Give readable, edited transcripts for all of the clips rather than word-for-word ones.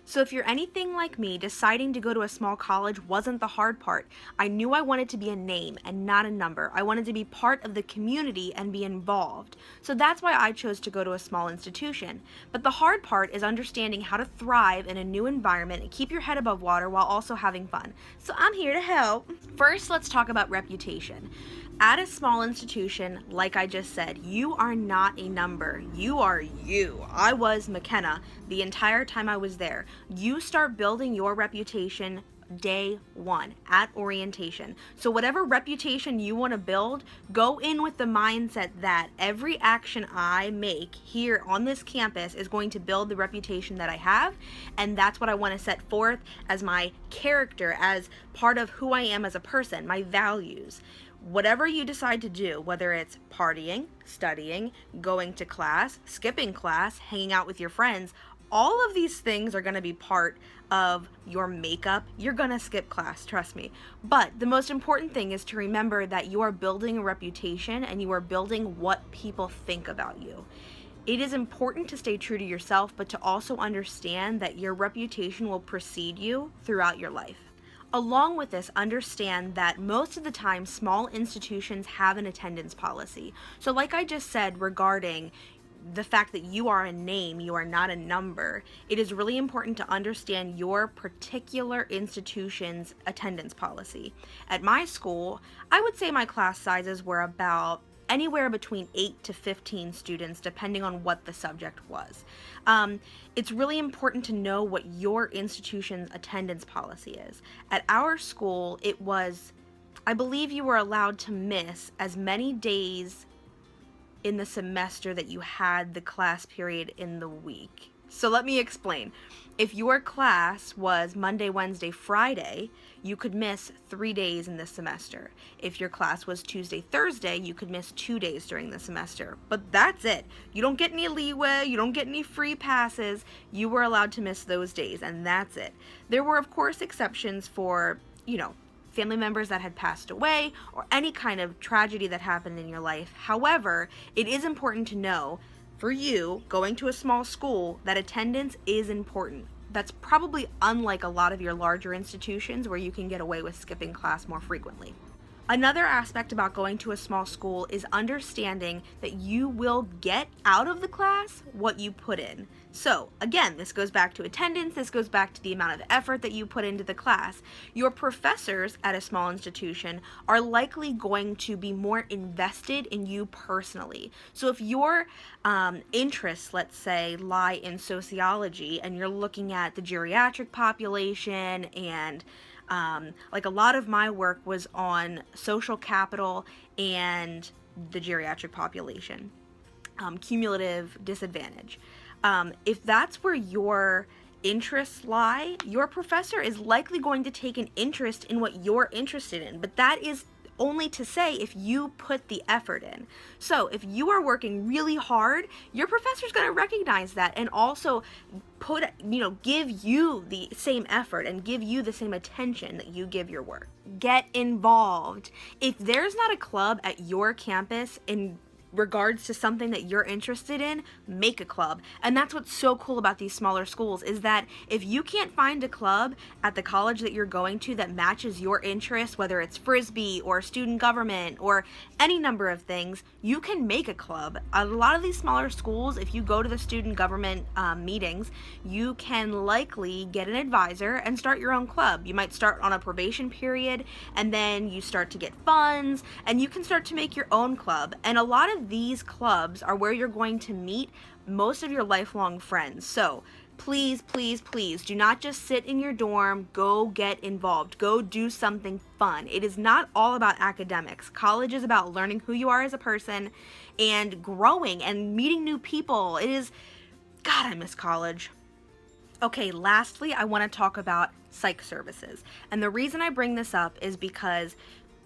So if you're anything like me, deciding to go to a small college wasn't the hard part. I knew I wanted to be a name and not a number. I wanted to be part of the community and be involved. So that's why I chose to go to a small institution. But the hard part is understanding how to thrive in a new environment and keep your head above water while also having fun. So I'm here to help. First, let's talk about reputation. At a small institution, like I just said, you are not a number. You are you. I was McKenna the entire time I was there. You start building your reputation day one at orientation. So whatever reputation you want to build, go in with the mindset that every action I make here on this campus is going to build the reputation that I have, and that's what I want to set forth as my character, as part of who I am as a person, my values. Whatever you decide to do, whether it's partying, studying, going to class, skipping class, hanging out with your friends, all of these things are going to be part of your makeup. You're going to skip class, trust me. But the most important thing is to remember that you are building a reputation and you are building what people think about you. It is important to stay true to yourself, but to also understand that your reputation will precede you throughout your life. Along with this, understand that most of the time small institutions have an attendance policy. So like I just said regarding the fact that you are a name, you are not a number, it is really important to understand your particular institution's attendance policy. At my school, I would say my class sizes were about anywhere between 8 to 15 students, depending on what the subject was. It's really important to know what your institution's attendance policy is. At our school, it was, I believe you were allowed to miss as many days in the semester that you had the class period in the week. So let me explain. If your class was Monday, Wednesday, Friday, you could miss 3 days in this semester. If your class was Tuesday, Thursday, you could miss 2 days during the semester. But that's it. You don't get any leeway, you don't get any free passes. You were allowed to miss those days, and that's it. There were, of course, exceptions for, family members that had passed away or any kind of tragedy that happened in your life. However, it is important to know for you, going to a small school, that attendance is important. That's probably unlike a lot of your larger institutions where you can get away with skipping class more frequently. Another aspect about going to a small school is understanding that you will get out of the class what you put in. So again, this goes back to attendance, this goes back to the amount of effort that you put into the class. Your professors at a small institution are likely going to be more invested in you personally. So if your interests, let's say, lie in sociology and you're looking at the geriatric population and like a lot of my work was on social capital and the geriatric population, cumulative disadvantage. If that's where your interests lie, your professor is likely going to take an interest in what you're interested in, but that is only to say if you put the effort in. So if you are working really hard, your professor's going to recognize that and also give you the same effort and give you the same attention that you give your work. Get involved. If there's not a club at your campus in regards to something that you're interested in, make a club. And that's what's so cool about these smaller schools, is that if you can't find a club at the college that you're going to that matches your interests, whether it's Frisbee or student government or any number of things, you can make a club. A lot of these smaller schools, if you go to the student government meetings, you can likely get an advisor and start your own club. You might start on a probation period and then you start to get funds and you can start to make your own club. And a lot of these clubs are where you're going to meet most of your lifelong friends. So please, please, please do not just sit in your dorm. Go get involved. Go do something fun. It is not all about academics. College is about learning who you are as a person and growing and meeting new people. It is, God, I miss college. Okay, lastly, I want to talk about psych services. And the reason I bring this up is because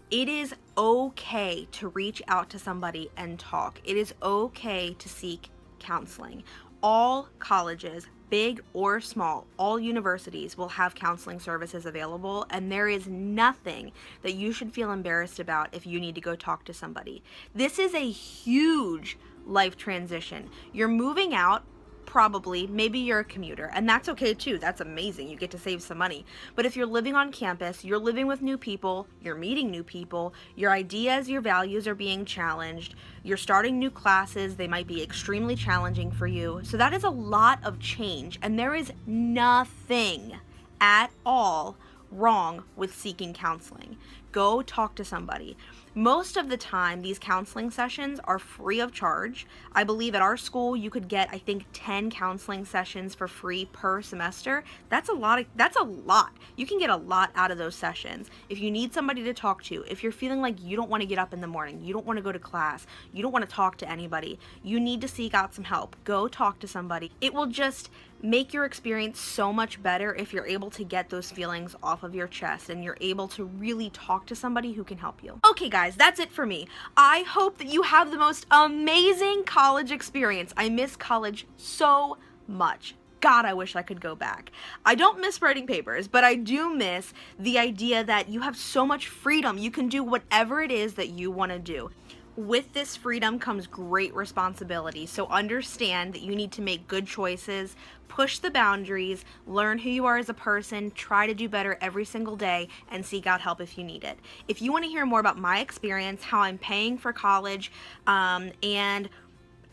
it is okay to reach out to somebody and talk. It is okay to seek counseling. All colleges, big or small, all universities will have counseling services available, and there is nothing that you should feel embarrassed about if you need to go talk to somebody. This is a huge life transition. You're moving out Probably. Maybe you're a commuter, and that's okay too. That's amazing. You get to save some money. But if you're living on campus, you're living with new people, you're meeting new people, your ideas, your values are being challenged, you're starting new classes, they might be extremely challenging for you. So that is a lot of change, and there is nothing at all wrong with seeking counseling. Go talk to somebody. Most of the time, these counseling sessions are free of charge. I believe at our school you could get, I think, 10 counseling sessions for free per semester. That's a lot. You can get a lot out of those sessions. If you need somebody to talk to, if you're feeling like you don't want to get up in the morning, you don't want to go to class, you don't want to talk to anybody, you need to seek out some help. Go talk to somebody. It will just make your experience so much better if you're able to get those feelings off of your chest and you're able to really talk to somebody who can help you. Okay guys, that's it for me. I hope that you have the most amazing college experience. I miss college so much. God, I wish I could go back. I don't miss writing papers, but I do miss the idea that you have so much freedom. You can do whatever it is that you want to do. With this freedom comes great responsibility, so understand that you need to make good choices, push the boundaries, learn who you are as a person, try to do better every single day, and seek out help if you need it. If you want to hear more about my experience, how I'm paying for college, and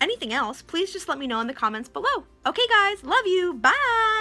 anything else, please just let me know in the comments below. Okay guys, love you, bye!